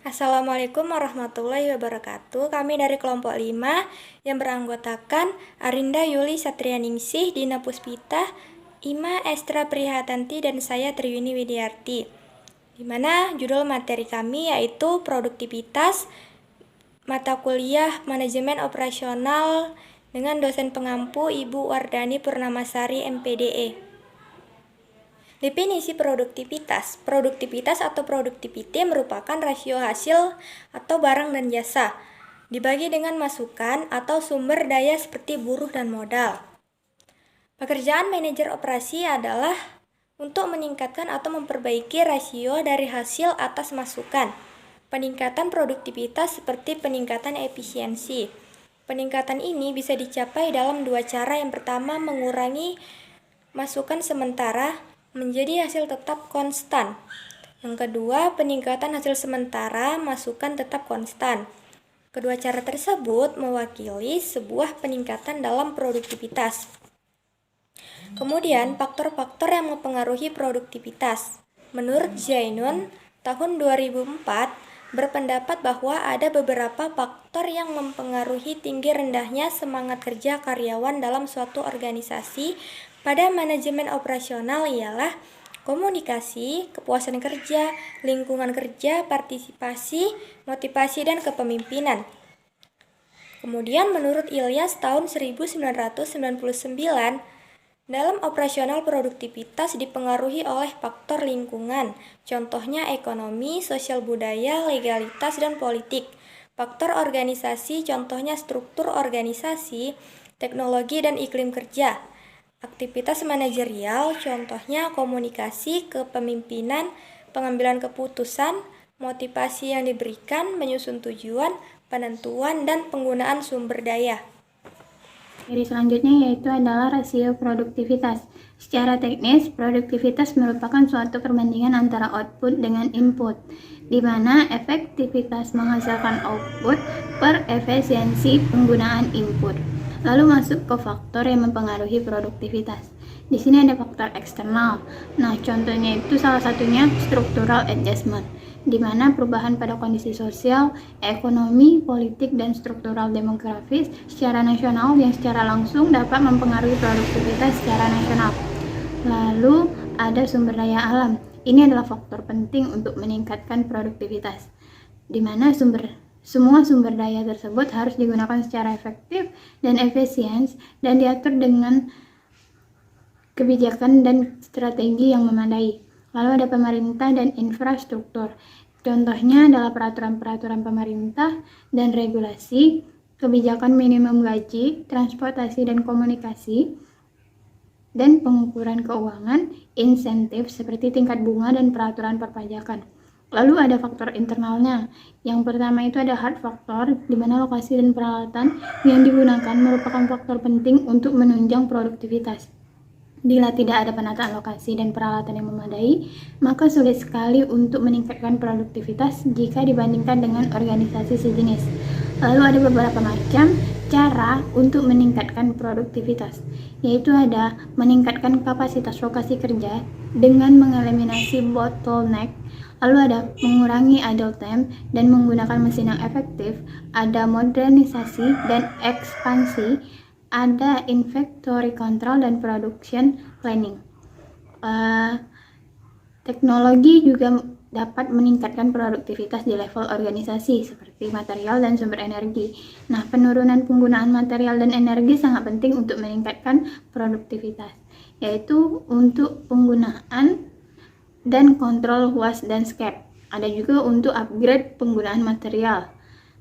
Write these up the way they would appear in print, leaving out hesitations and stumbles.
Assalamualaikum warahmatullahi wabarakatuh. Kami dari kelompok 5 yang beranggotakan Arinda Yuli Satrianingsih, Dina Puspita, Ima Estra Prihatanti, dan saya Triwini Widiarti. Di mana judul materi kami yaitu produktivitas, mata kuliah manajemen operasional dengan dosen pengampu Ibu Wardani Purnamasari MPDE. Definisi produktivitas. Produktivitas atau productivity merupakan rasio hasil atau barang dan jasa, dibagi dengan masukan atau sumber daya seperti buruh dan modal. Pekerjaan manajer operasi adalah untuk meningkatkan atau memperbaiki rasio dari hasil atas masukan. Peningkatan produktivitas seperti peningkatan efisiensi. Peningkatan ini bisa dicapai dalam dua cara. Yang pertama, mengurangi masukan sementara menjadi hasil tetap konstan. Yang kedua, peningkatan hasil sementara masukan tetap konstan. Kedua cara tersebut mewakili sebuah peningkatan dalam produktivitas. Kemudian, faktor-faktor yang mempengaruhi produktivitas. Menurut Zainun, tahun 2004, berpendapat bahwa ada beberapa faktor yang mempengaruhi tinggi rendahnya semangat kerja karyawan dalam suatu organisasi. Pada manajemen operasional ialah komunikasi, kepuasan kerja, lingkungan kerja, partisipasi, motivasi, dan kepemimpinan. Kemudian menurut Ilyas tahun 1999, dalam operasional produktivitas dipengaruhi oleh faktor lingkungan, contohnya ekonomi, sosial budaya, legalitas, dan politik. Faktor organisasi, contohnya struktur organisasi, teknologi, dan iklim kerja. Aktivitas manajerial, contohnya komunikasi, kepemimpinan, pengambilan keputusan, motivasi yang diberikan, menyusun tujuan, penentuan, dan penggunaan sumber daya. Materi selanjutnya yaitu adalah rasio produktivitas. Secara teknis, produktivitas merupakan suatu perbandingan antara output dengan input, di mana efektivitas menghasilkan output per efisiensi penggunaan input. Lalu masuk ke faktor yang mempengaruhi produktivitas. Di sini ada faktor eksternal. Nah, contohnya itu salah satunya structural adjustment, di mana perubahan pada kondisi sosial, ekonomi, politik, dan struktural demografis secara nasional yang secara langsung dapat mempengaruhi produktivitas secara nasional. Lalu ada sumber daya alam. Ini adalah faktor penting untuk meningkatkan produktivitas, di mana semua sumber daya tersebut harus digunakan secara efektif dan efisien dan diatur dengan kebijakan dan strategi yang memadai. Lalu ada pemerintah dan infrastruktur. Contohnya adalah peraturan-peraturan pemerintah dan regulasi, kebijakan minimum gaji, transportasi dan komunikasi, dan pengukuran keuangan, insentif seperti tingkat bunga dan peraturan perpajakan. Lalu ada faktor internalnya. Yang pertama itu ada hard factor, di mana lokasi dan peralatan yang digunakan merupakan faktor penting untuk menunjang produktivitas. Bila tidak ada penataan lokasi dan peralatan yang memadai, maka sulit sekali untuk meningkatkan produktivitas jika dibandingkan dengan organisasi sejenis. Lalu ada beberapa macam cara untuk meningkatkan produktivitas, yaitu ada meningkatkan kapasitas lokasi kerja dengan mengeliminasi bottleneck. Lalu ada mengurangi idle time dan menggunakan mesin yang efektif, ada modernisasi dan ekspansi, ada inventory control dan production planning. Teknologi juga dapat meningkatkan produktivitas di level organisasi seperti material dan sumber energi. Nah, penurunan penggunaan material dan energi sangat penting untuk meningkatkan produktivitas, yaitu untuk penggunaan dan kontrol waste dan scrap. Ada juga untuk upgrade penggunaan material.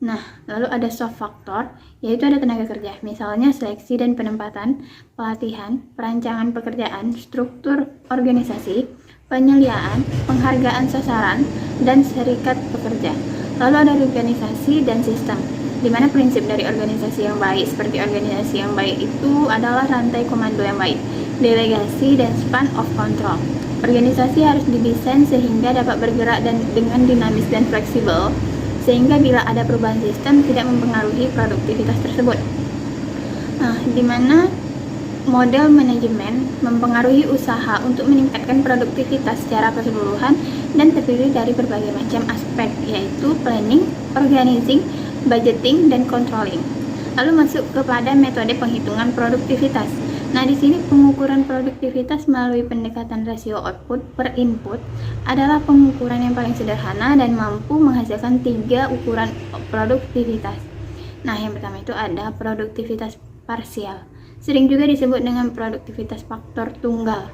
Nah, lalu ada soft factor, yaitu ada tenaga kerja, misalnya seleksi dan penempatan, pelatihan, perancangan pekerjaan, struktur organisasi, penyediaan, penghargaan sasaran, dan serikat pekerja. Lalu ada organisasi dan sistem, di mana prinsip dari organisasi yang baik seperti organisasi yang baik itu adalah rantai komando yang baik, delegasi, dan span of control. Organisasi harus didesain sehingga dapat bergerak dengan dinamis dan fleksibel, sehingga bila ada perubahan sistem tidak mempengaruhi produktivitas tersebut. Nah, di mana model manajemen mempengaruhi usaha untuk meningkatkan produktivitas secara keseluruhan dan terdiri dari berbagai macam aspek, yaitu planning, organizing, budgeting, dan controlling. Lalu masuk kepada metode penghitungan produktivitas. Nah, di sini pengukuran produktivitas melalui pendekatan rasio output per input adalah pengukuran yang paling sederhana dan mampu menghasilkan 3 ukuran produktivitas. Nah, yang pertama itu ada produktivitas parsial. Sering juga disebut dengan produktivitas faktor tunggal,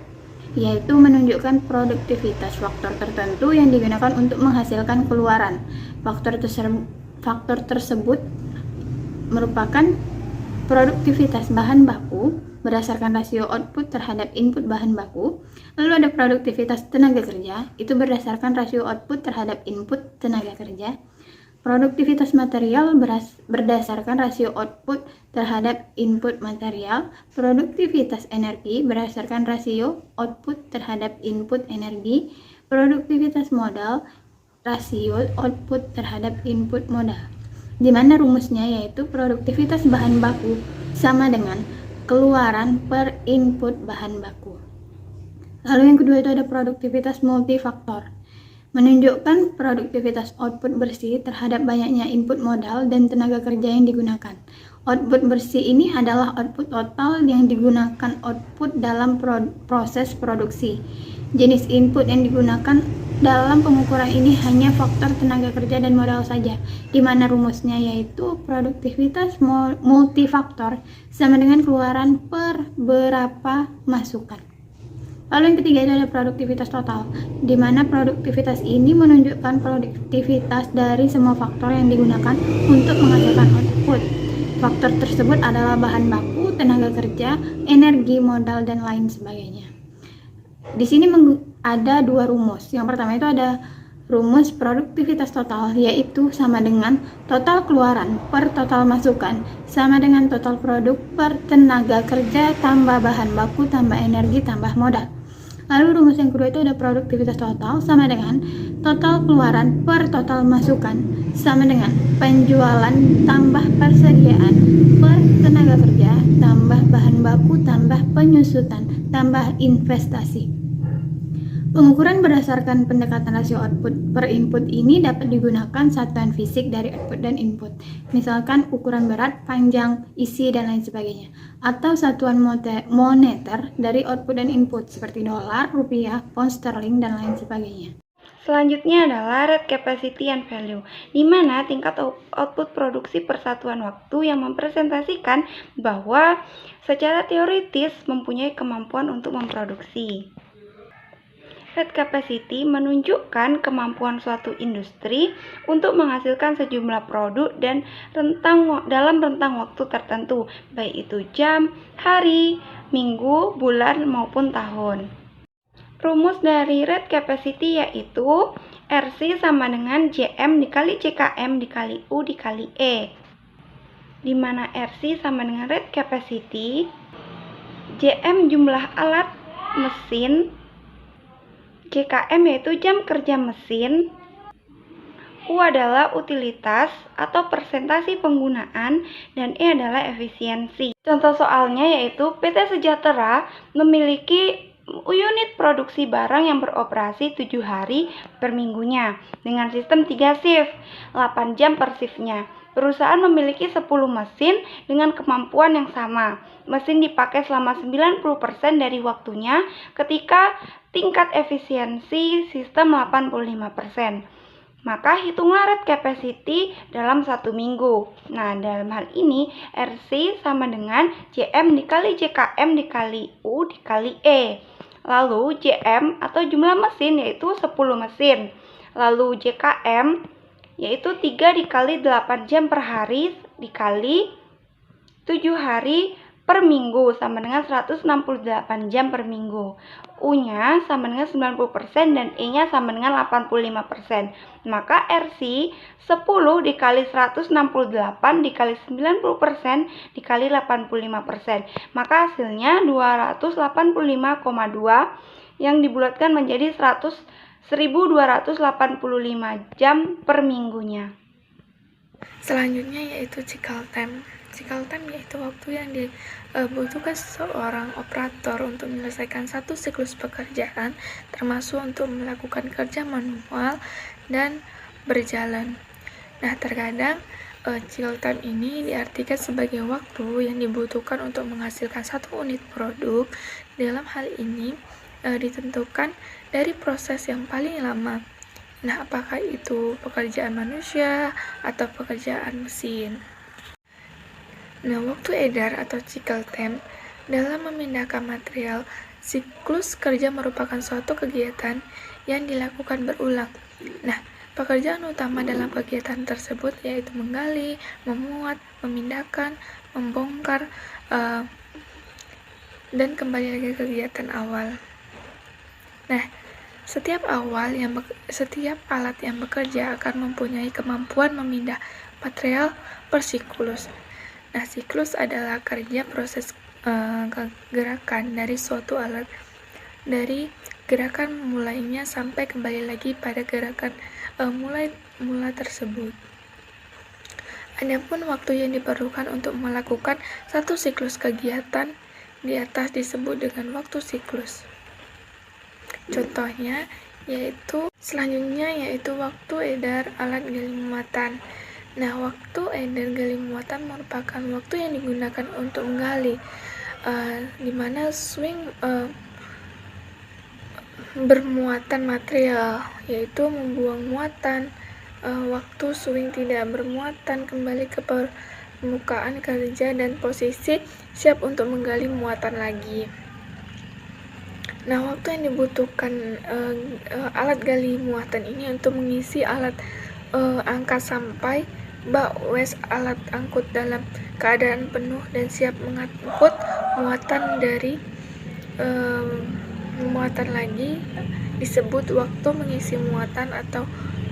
yaitu menunjukkan produktivitas faktor tertentu yang digunakan untuk menghasilkan keluaran. Faktor tersebut merupakan produktivitas bahan baku berdasarkan rasio output terhadap input bahan baku. Lalu ada produktivitas tenaga kerja, itu berdasarkan rasio output terhadap input tenaga kerja. Produktivitas material berdasarkan rasio output terhadap input material. Produktivitas energi berdasarkan rasio output terhadap input energi. Produktivitas modal rasio output terhadap input modal. Di mana rumusnya yaitu produktivitas bahan baku sama dengan keluaran per input bahan baku. Lalu yang kedua itu ada produktivitas multifaktor, menunjukkan produktivitas output bersih terhadap banyaknya input modal dan tenaga kerja yang digunakan. Output bersih ini adalah output total yang digunakan output dalam proses produksi. Jenis input yang digunakan dalam pengukuran ini hanya faktor tenaga kerja dan modal saja, di mana rumusnya yaitu produktivitas multifaktor sama dengan keluaran per berapa masukan. Lalu yang ketiga itu ada produktivitas total, di mana produktivitas ini menunjukkan produktivitas dari semua faktor yang digunakan untuk menghasilkan output. Faktor tersebut adalah bahan baku, tenaga kerja, energi, modal, dan lain sebagainya. Di sini ada 2 rumus. Yang pertama itu ada rumus produktivitas total, yaitu sama dengan total keluaran per total masukan sama dengan total produk per tenaga kerja tambah bahan baku tambah energi tambah modal. Lalu rumus yang kedua itu ada produktivitas total sama dengan total keluaran per total masukan sama dengan penjualan tambah persediaan per tenaga kerja tambah bahan baku tambah penyusutan tambah investasi. Pengukuran berdasarkan pendekatan rasio output per input ini dapat digunakan satuan fisik dari output dan input, misalkan ukuran berat, panjang, isi, dan lain sebagainya, atau satuan moneter dari output dan input seperti dolar, rupiah, pound sterling, dan lain sebagainya. Selanjutnya adalah rate capacity and value, di mana tingkat output produksi per satuan waktu yang mempresentasikan bahwa secara teoritis mempunyai kemampuan untuk memproduksi. Rate capacity menunjukkan kemampuan suatu industri untuk menghasilkan sejumlah produk dan dalam rentang waktu tertentu, baik itu jam, hari, minggu, bulan, maupun tahun. Rumus dari rate capacity yaitu RC sama dengan JM dikali CKM dikali U dikali E, di mana RC sama dengan rate capacity, JM jumlah alat mesin, JKM yaitu jam kerja mesin, U adalah utilitas atau persentase penggunaan, dan E adalah efisiensi. Contoh soalnya yaitu PT Sejahtera memiliki unit produksi barang yang beroperasi 7 hari per minggunya dengan sistem 3 shift, 8 jam per shiftnya. Perusahaan memiliki 10 mesin dengan kemampuan yang sama. Mesin dipakai selama 90% dari waktunya ketika tingkat efisiensi sistem 85%. Maka hitunglah rate capacity dalam 1 minggu. Nah, dalam hal ini RC sama dengan JM dikali JKM dikali U dikali E. Lalu JM atau jumlah mesin yaitu 10 mesin. Lalu JKM yaitu 3 dikali 8 jam per hari dikali 7 hari per minggu sama dengan 168 jam per minggu. U-nya sama dengan 90% dan E-nya sama dengan 85%. Maka RC 10 dikali 168 dikali 90% dikali 85%. Maka hasilnya 285,2 yang dibulatkan menjadi 1285 jam per minggunya. Selanjutnya yaitu cycle time. Cycle time yaitu waktu yang dibutuhkan seorang operator untuk menyelesaikan satu siklus pekerjaan, termasuk untuk melakukan kerja manual dan berjalan. Nah, terkadang cycle time ini diartikan sebagai waktu yang dibutuhkan untuk menghasilkan satu unit produk. Dalam hal ini ditentukan dari proses yang paling lama. Nah, apakah itu pekerjaan manusia atau pekerjaan mesin? Nah, waktu edar atau cycle time dalam memindahkan material, siklus kerja merupakan suatu kegiatan yang dilakukan berulang. Nah, pekerjaan utama dalam kegiatan tersebut yaitu menggali, memuat, memindahkan, membongkar, dan kembali lagi ke kegiatan awal. Nah, setiap alat yang bekerja akan mempunyai kemampuan memindah material per siklus. Nah, siklus adalah kerja proses gerakan dari suatu alat, dari gerakan mulainya sampai kembali lagi pada gerakan mula tersebut. Adapun waktu yang diperlukan untuk melakukan satu siklus kegiatan di atas disebut dengan waktu siklus. Contohnya selanjutnya yaitu waktu edar alat gali muatan. Nah, waktu edar gali muatan merupakan waktu yang digunakan untuk menggali, di mana swing bermuatan material, yaitu membuang muatan. Waktu swing tidak bermuatan kembali ke permukaan kerja dan posisi siap untuk menggali muatan lagi. Nah, waktu yang dibutuhkan alat gali muatan ini untuk mengisi alat angkat sampai bak wes alat angkut dalam keadaan penuh dan siap mengangkut muatan dari muatan lagi disebut waktu mengisi muatan atau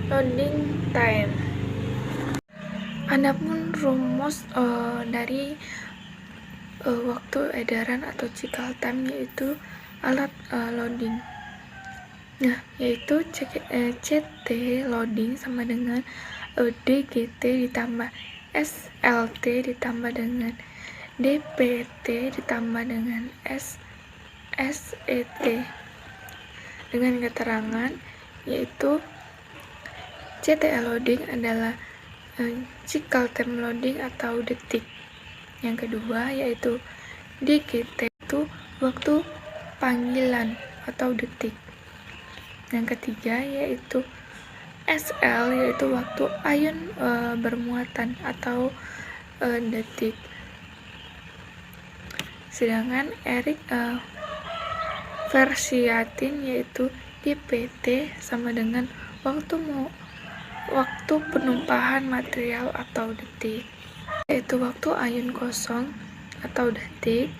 loading time. Adapun rumus dari waktu edaran atau cycle time yaitu alat loading. Nah, yaitu CT loading sama dengan DGT ditambah SLT ditambah dengan DPT ditambah dengan SET dengan keterangan yaitu CT loading adalah cycle time loading atau detik. Yang kedua yaitu DGT itu waktu panggilan atau detik. Yang ketiga yaitu SL yaitu waktu ayun bermuatan atau detik. Sedangkan versiatin yaitu DPT sama dengan waktu penumpahan material atau detik, yaitu waktu ayun kosong atau detik.